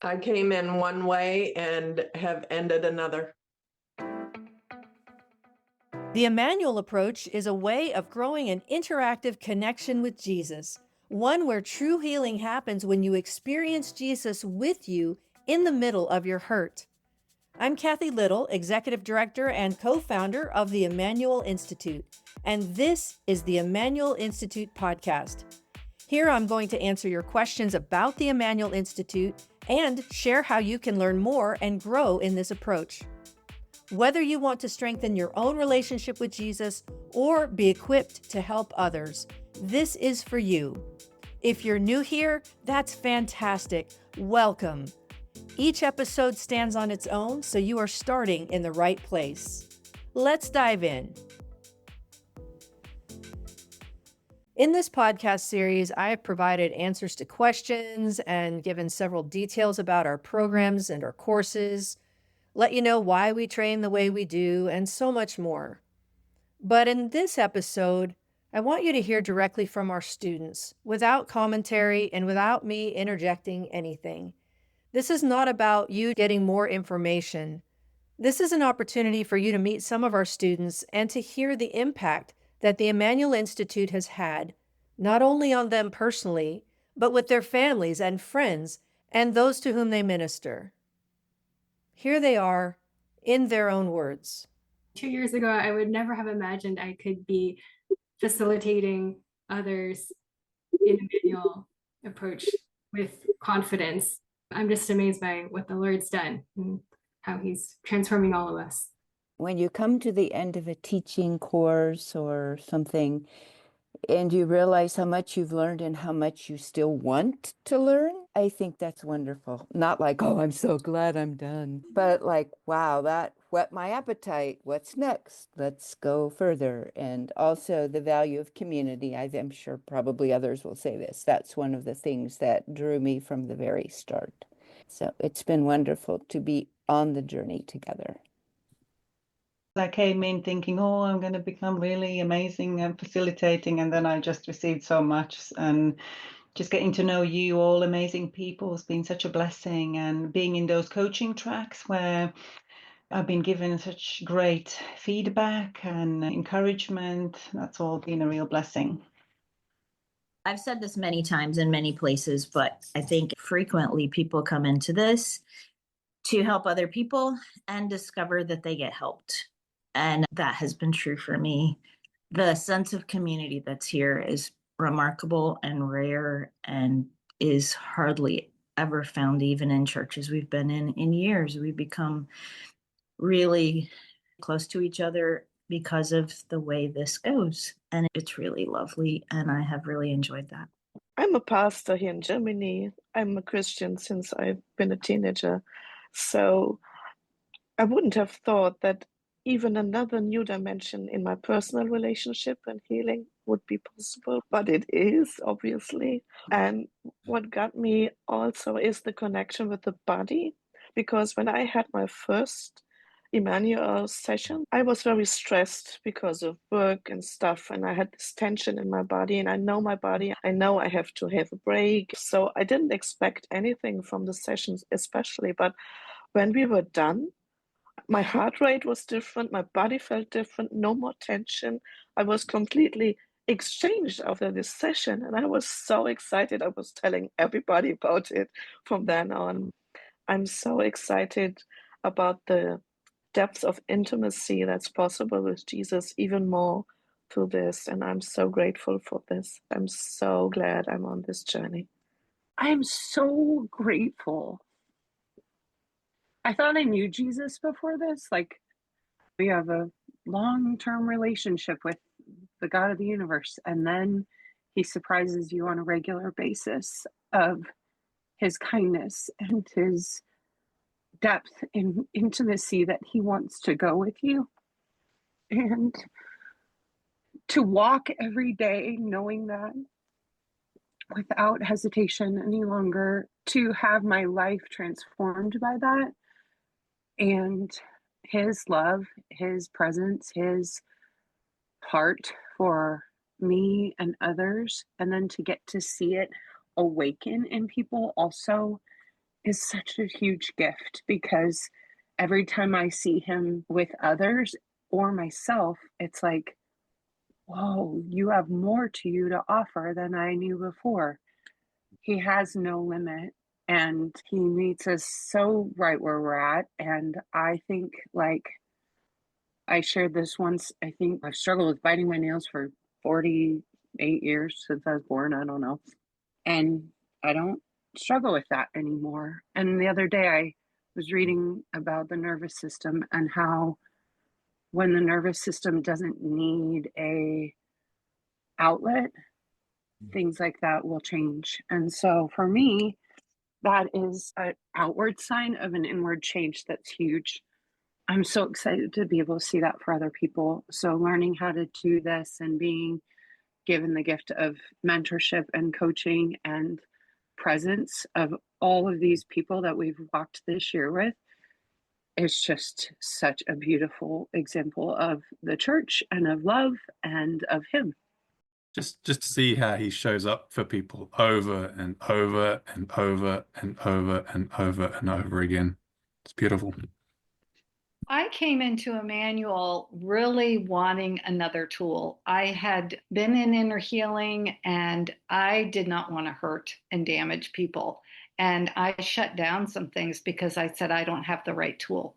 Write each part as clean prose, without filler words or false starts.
I came in one way and have ended another. The Immanuel approach is a way of growing an interactive connection with Jesus, one where true healing happens when you experience Jesus with you in the middle of your hurt. I'm Kathy Little, Executive Director and co-founder of the Immanuel Institute, and this is the Immanuel Institute podcast. Here I'm going to answer your questions about the Immanuel Institute and share how you can learn more and grow in this approach. Whether you want to strengthen your own relationship with Jesus or be equipped to help others, this is for you. If you're new here, that's fantastic. Welcome. Each episode stands on its own, so you are starting in the right place. Let's dive in. In this podcast series, I have provided answers to questions and given several details about our programs and our courses, let you know why we train the way we do, and so much more. But in this episode, I want you to hear directly from our students, without commentary and without me interjecting anything. This is not about you getting more information. This is an opportunity for you to meet some of our students and to hear the impact that the Immanuel Institute has had, not only on them personally, but with their families and friends and those to whom they minister. Here they are, in their own words. 2 years ago, I would never have imagined I could be facilitating others in a manual approach with confidence. I'm just amazed by what the Lord's done and how he's transforming all of us. When you come to the end of a teaching course or something, and you realize how much you've learned and how much you still want to learn, I think that's wonderful. Not like, oh, I'm so glad I'm done, but like, wow, that whet my appetite. What's next? Let's go further. And also the value of community. I'm sure probably others will say this. That's one of the things that drew me from the very start. So it's been wonderful to be on the journey together. I came in thinking, oh, I'm going to become really amazing and facilitating. And then I just received so much. And just getting to know you all amazing people has been such a blessing. And being in those coaching tracks where I've been given such great feedback and encouragement, that's all been a real blessing. I've said this many times in many places, but I think frequently people come into this to help other people and discover that they get helped. And that has been true for me. The sense of community that's here is remarkable and rare and is hardly ever found even in churches we've been in years. We've become really close to each other because of the way this goes. And it's really lovely. And I have really enjoyed that. I'm a pastor here in Germany. I'm a Christian since I've been a teenager. So I wouldn't have thought that even another new dimension in my personal relationship and healing would be possible, but it is, obviously. And what got me also is the connection with the body, because when I had my first Immanuel session, I was very stressed because of work and stuff, and I had this tension in my body, and I know my body. I know I have to have a break. So I didn't expect anything from the sessions, especially, but when we were done, my heart rate was different, my body felt different, no more tension. I was completely exchanged after this session, and I was so excited. I was telling everybody about it from then on. I'm so excited about the depth of intimacy that's possible with Jesus, even more through this, and I'm so grateful for this. I'm so glad I'm on this journey. I'm so grateful. I thought I knew Jesus before this. Like, we have a long-term relationship with the God of the universe, and then he surprises you on a regular basis of his kindness and his depth and intimacy that he wants to go with you. And to walk every day knowing that without hesitation any longer, to have my life transformed by that, and his love, his presence, his heart for me and others, and then to get to see it awaken in people also is such a huge gift because every time I see him with others or myself, it's like, whoa, you have more to you to offer than I knew before. He has no limit and he meets us so right where we're at. And I think, like, I shared this once. I think I've struggled with biting my nails for 48 years since I was born. I don't know. And I don't struggle with that anymore. And the other day I was reading about the nervous system and how when the nervous system doesn't need a outlet, things like that will change. And so for me, that is an outward sign of an inward change that's huge. I'm so excited to be able to see that for other people. So learning how to do this and being given the gift of mentorship and coaching and presence of all of these people that we've walked this year with is just such a beautiful example of the church and of love and of him. Just to see how he shows up for people over and over and over and over and over and over again. It's beautiful. I came into Immanuel really wanting another tool. I had been in inner healing and I did not want to hurt and damage people. And I shut down some things because I said I don't have the right tool.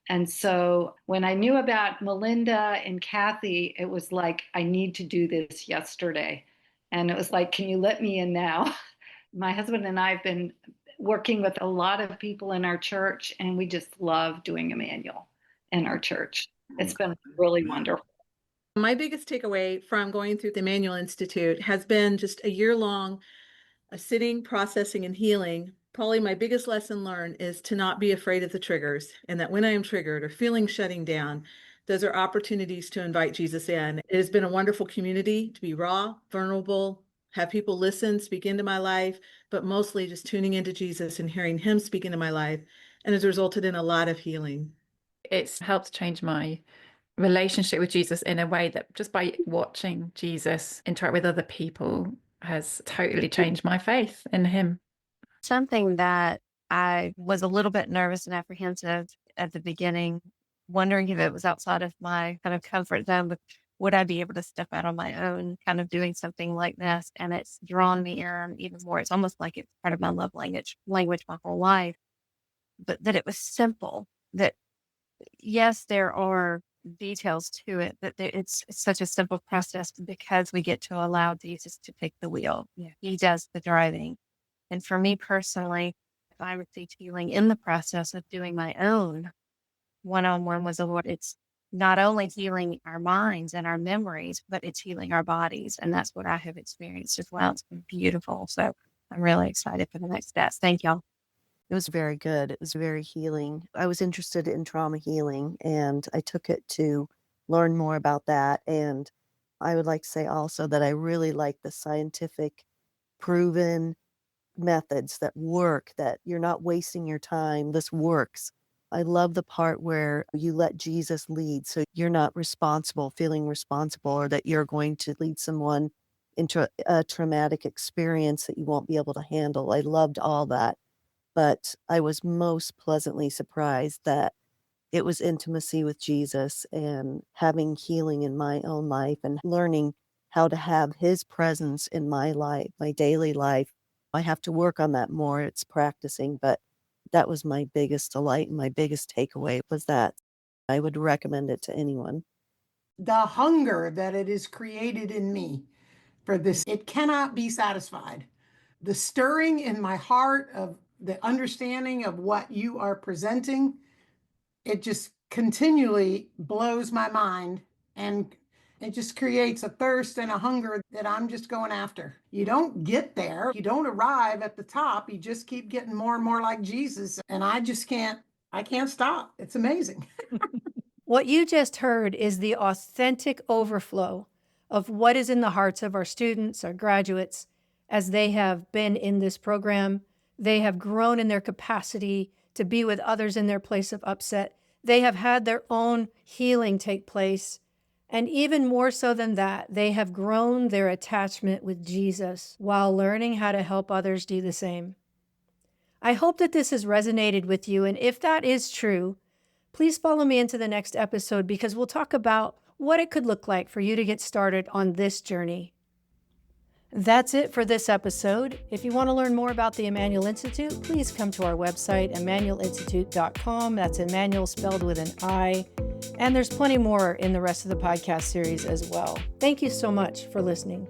And so when I knew about Melinda and Kathy, it was like, I need to do this yesterday. And it was like, can you let me in now? My husband and I have been working with a lot of people in our church, and we just love doing Immanuel in our church. It's been really wonderful. My biggest takeaway from going through the Immanuel Institute has been just a year-long sitting, processing, and healing. Probably my biggest lesson learned is to not be afraid of the triggers, and that when I am triggered or feeling shutting down, those are opportunities to invite Jesus in. It has been a wonderful community to be raw, vulnerable, have people listen, speak into my life, but mostly just tuning into Jesus and hearing him speak into my life, and has resulted in a lot of healing. It's helped change my relationship with Jesus in a way that just by watching Jesus interact with other people has totally changed my faith in him. Something that I was a little bit nervous and apprehensive at the beginning, wondering if it was outside of my kind of comfort zone, but would I be able to step out on my own, kind of doing something like this? And it's drawn me in even more. It's almost like it's part of my love language my whole life, but that it was simple. That yes, there are details to it, but it's such a simple process because we get to allow Jesus to take the wheel. Yeah. He does the driving. And for me personally, I received healing in the process of doing my own one-on-one with the Lord. It's not only healing our minds and our memories, but it's healing our bodies. And that's what I have experienced as well. It's been beautiful. So I'm really excited for the next steps. Thank y'all. It was very good. It was very healing. I was interested in trauma healing, and I took it to learn more about that. And I would like to say also that I really like the scientific, proven methods that work, that you're not wasting your time. This works. I love the part where you let Jesus lead. So you're not feeling responsible, or that you're going to lead someone into a traumatic experience that you won't be able to handle. I loved all that. But I was most pleasantly surprised that it was intimacy with Jesus and having healing in my own life and learning how to have his presence in my life, my daily life. I have to work on that more. It's practicing, but that was my biggest delight and my biggest takeaway was that. I would recommend it to anyone. The hunger that it is created in me for this, it cannot be satisfied. The stirring in my heart of the understanding of what you are presenting, it just continually blows my mind, and it just creates a thirst and a hunger that I'm just going after. You don't get there. You don't arrive at the top. You just keep getting more and more like Jesus. And I can't stop. It's amazing. What you just heard is the authentic overflow of what is in the hearts of our students, our graduates, as they have been in this program. They have grown in their capacity to be with others in their place of upset. They have had their own healing take place. And even more so than that, they have grown their attachment with Jesus while learning how to help others do the same. I hope that this has resonated with you. And if that is true, please follow me into the next episode because we'll talk about what it could look like for you to get started on this journey. That's it for this episode. If you want to learn more about the Immanuel Institute, please come to our website, immanuelinstitute.com. That's Immanuel spelled with an I. And there's plenty more in the rest of the podcast series as well. Thank you so much for listening.